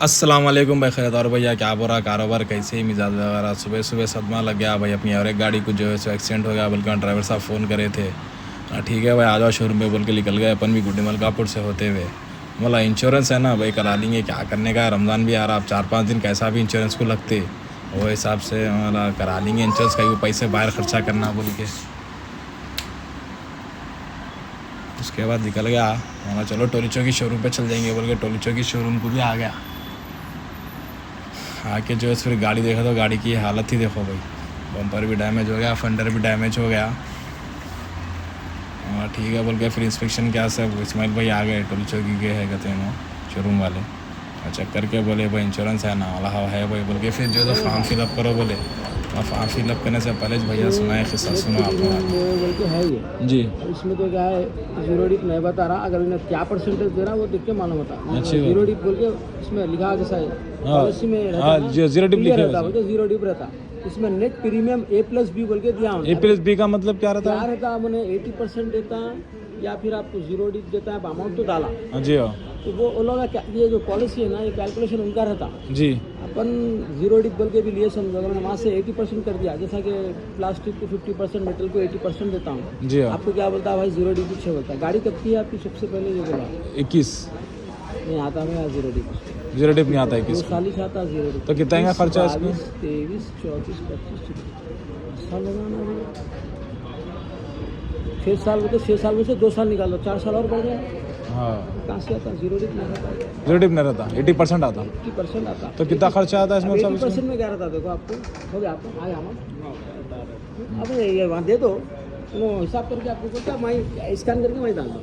अस्सलाम वालेकुम भाई खैरदार भैया, क्या हो रहा कारोबार, कैसे ही मिजाज वगैरह। सुबह सुबह सदमा लग गया भाई, अपनी और एक गाड़ी को जो है सो एक्सीडेंट हो गया, बल्कि ड्राइवर साहब फ़ोन करे थे। ठीक है भाई, आ जाओ शोरूम में बोल के निकल गए अपन भी गुड्डी मलकापुर से होते हुए। बोला इंश्योरेंस है ना भाई, करा लेंगे, क्या करने का है, रमज़ान भी आ रहा, अब 4-5 दिन कैसा भी इंश्योरेंस को लगते, वो हिसाब से हमारा करा लेंगे इंश्योरेंस का, वो पैसे बाहर खर्चा करना बोल के। उसके बाद निकल गया, बोला चलो टोली चौकी शोरूम पे चल जाएंगे बोल के टोली चौकी शोरूम को भी आ गया। आके जो है फिर गाड़ी देखा तो गाड़ी की हालत ही देखो भाई, बम्पर भी डैमेज हो गया, फंडर भी डैमेज हो गया। ठीक है बोल के फिर इंस्पेक्शन क्या सब इस्माइल भाई आ गए, टोली चौकी के है कहते हैं शोरूम वाले। चेक करके बोले भाई इंश्योरेंस है ना, वाला है भाई बोल के फिर जो है फॉर्म फिलअप करो बोले। और फॉर्म फिलअप करने से पहले भैया सुनाए किस्सा सुनो आप बोल के है ये जी। इसमें तो क्या है, जीरो डिप नहीं बता रहा, अगर इन्हें क्या परसेंटेज दे रहा वो देख के मालूम होता। अच्छी बात। जीरो डिप बोल के इसमें लिखा कैसा है, पॉलिसी में रहता है ना, जीरो डिप लिखा रहता है, जीरो डिप रहता। इसमें नेट प्रीमियम A+B बोल के दिया होता है। A+B का मतलब क्या रहता क्या है? रहता है, मैंने 80% देता या फिर आपको जीरो डिप देता है, अमाउंट तो डाला जी हाँ तो वो लोग का ये जो पॉलिसी है ना, ये कैलकुलेशन उनका रहता। जी। अपन जीरो डिप बोल के भी लिए समझो, अगर मैंने वहाँ से 80% कर दिया, जैसा कि प्लास्टिक को 50%, मेटल को 80% देता हूँ। जी हाँ। आपको क्या बोलता है भाई, जीरो डिप छः बोलता है। गाड़ी कब की है आपकी, सबसे पहले ये बोला 21 नहीं आता मैं जीरो डिप, जीरो डिप नहीं आता है 2 किस साल ही से आता जीरो डिप। तो कितना का खर्चा है इसमें? 23, 24, 25 साल लगाना है। 6 साल में तो 6 साल में से 2 साल निकाल दो, 4 साल और बढ़ गया। हाँ, कहाँ से आता जीरो डिप नहीं आता, जीरो डिप नहीं रहता, 80% आता। 80% आता। तो कितना खर्चा आता है इसमें? सब 80% में क्या रहता देखो आपको, हो गया आपको आया हम अब ये वहाँ दे दो, वो हिसाब करके आपको बोलता मैं स्कैन करके मैं डाल दूँ।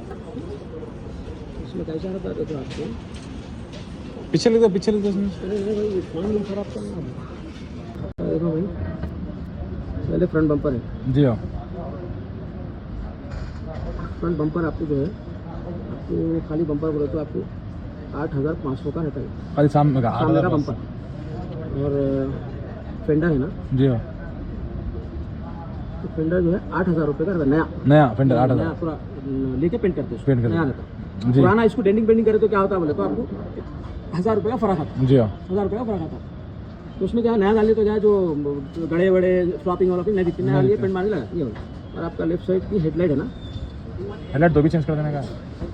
इसमें कैसा रहता है देखो आपको, पीछे लिख दो, पीछे लिख दो इसमें। अरे भाई फोन खराब करना देखो भाई, पहले फ्रंट बम्पर है जी हाँ। फ्रंट बम्पर आपको जो है, आपको खाली बम्पर बोले तो आपको 8,500 का रहता है खाली सामने का सामने का बम्पर। और फेंडर है ना जी हाँ। तो फेंडर जो है 8,000 रुपये का रहता है, नया नया फेंडर नया 8,000 पूरा लेके पेंट करते पेंट हैं, करते नया हैं। रहता। जी। पुराना इसको डेंडिंग पेंटिंग करे तो क्या होता है बोले तो आपको 1,000 रुपये का फर्क आता है। जी हाँ। 1,000 रुपये का फर्क आता है। तो उसमें क्या नया डालिए तो क्या जो गड़े बड़े फ्लॉपिंग वाला नहीं दिखती, नया डालिए पेंट मारने लगा ये होगा। और आपका लेफ्ट साइड की हेडलाइट है ना, हेडलाइट दो भी चेंज कर देने का।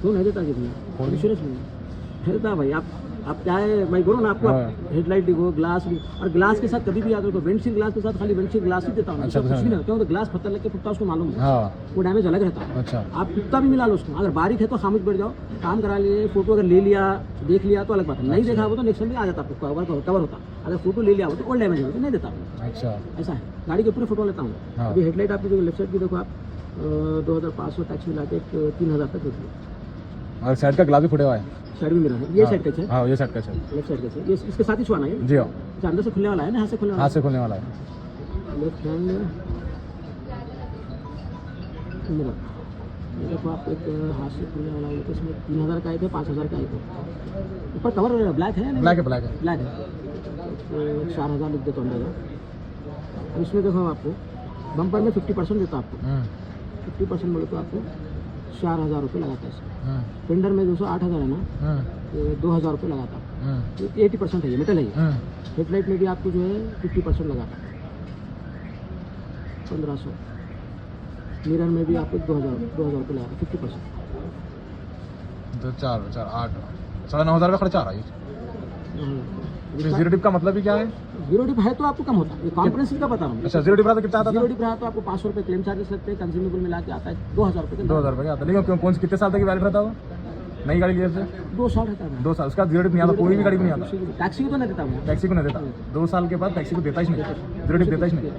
तो नहीं देता कितना इंश्योरेंस नहीं देता भाई। आप क्या है मैं बोलो ना आपको, हेडलाइट दिखो, ग्लास भी, और ग्लास के साथ कभी भी आता है तो विंडशील्ड ग्लास के साथ खाली विंडशील्ड ग्लास ही देता हूँ। अच्छा, कुछ भी नहीं, क्यों तो ग्लास पत्थर लग के फुटता उसको मालूम है, हाँ वो डैमेज अलग रहता है। अच्छा आप कितना भी मिला लो उसको, अगर बारीक है तो खामोश बैठ जाओ, काम करा लिए, फोटो अगर ले लिया देख लिया तो अलग बात है, नहीं देखा वो तो नेक्स्ट में आ जाता आपको, कवर होता। अगर फोटो ले लिया हो तो और डैमेज हो तो नहीं देता। अच्छा ऐसा है, गाड़ी के पूरे फोटो लेता हूँ। हाँ। अभी हेडलाइट आपकी जो लेफ्ट साइड की देखो आप, 2,500 टैक्स मिला के 3,000 तक देती है। और साइड का ग्लास भी फुटे हुआ है। साइड में मेरा है, ये साइड का है, हाँ ये साइड का है। लेफ्ट साइड का है, ये इसके साथ ही छुआना है। जी हाँ। अच्छा, अंदर से खुलने वाला है ना, हाथ से खुलने वाला हाथ से खोलने वाला है। Left hand mirror. देखो आप एक हाथ से खुलने वाला है, तो इसमें 3,000 का एक है, 5,000 का एक है। ऊपर कवर ब्लैक है, ब्लैक है, ब्लैक है। ब्लैक है, तो 4,000 लिख देता हूँ अंदर। इसमें देखो आपको बम्पर में 50% देता आपको, 50% बोले तो आपको 4,000 रुपये लगाता है इसमें। फेंडर में 8,000 है ना, तो 2,000 रुपये लगाता। तो 80% है, ये मेटल है ये। हेडलाइट में भी आपको जो है 50% लगाता, 1,500। मिरर में भी आपको 2,000 रुपये लगाता, 50%। तो 4 4 8 9,500 का खर्चा आ रहा है। जीरो डिप का मतलब ही क्या है? जीरो डिप है तो आपको कम होता है, ये कॉम्प्रेहेंसिव का बता रहा हूँ। अच्छा, जीरो डिप रहा तो कितना आता था? जीरो डिप रहा तो आपको 500 रुपये क्लेम चार्जेस लगते हैं, कंज्यूमेबल मिला के आता है 2,000 रुपये। 2,000 रुपये का आता है। लेकिन क्यों, कौन कितने साल तक की वैलिड रहता है? नई गाड़ी लिए से 2 साल रहता है। 2 साल, उसका जीरो डिप नहीं आता, कोई भी गाड़ी को नहीं आता। टैक्सी को तो नहीं देता हूँ, टैक्सी को नहीं देता, 2 साल के बाद टैक्सी को देता ही नहीं, जीरो डिप देता ही नहीं।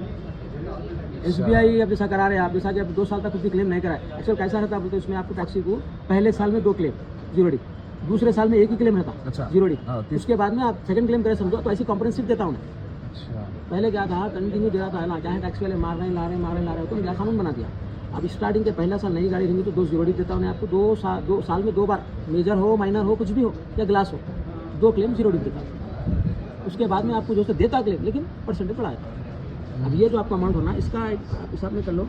SBI अब जैसा करा रहे हैं आप, जैसा कि अब 2 साल तक कुछ क्लेम नहीं कराए। एक्चुअल कैसा रहता है तो इसमें आपको टैक्सी को पहले साल में 2 क्लेम जीरो डिप, दूसरे साल में 1 ही क्लेम रहता। अच्छा। Zero dip. हाँ, उसके बाद में आप सेकंड क्लेम करें समझो तो ऐसी कॉम्प्रेहेंसिव देता हूँ। अच्छा। पहले क्या था, कंटिन्यू दे रहा था ना, क्या है टैक्सी वाले मार रहे हैं, ला रहे हो, तो क्या कानून बना दिया। अब स्टार्टिंग के पहला साल नई गाड़ी रहेंगी तो 2 जीरो डिप देता हूँ आपको। 2 साल में 2 बार, मेजर हो माइनर हो कुछ भी हो या ग्लास हो, 2 क्लेम जीरो डिप देता हूँ। उसके बाद में आपको जो देता क्लेम, लेकिन परसेंटेज बढ़ाया। अब ये जो आपका अमाउंट होना इसका आप हिसाब में कर लो,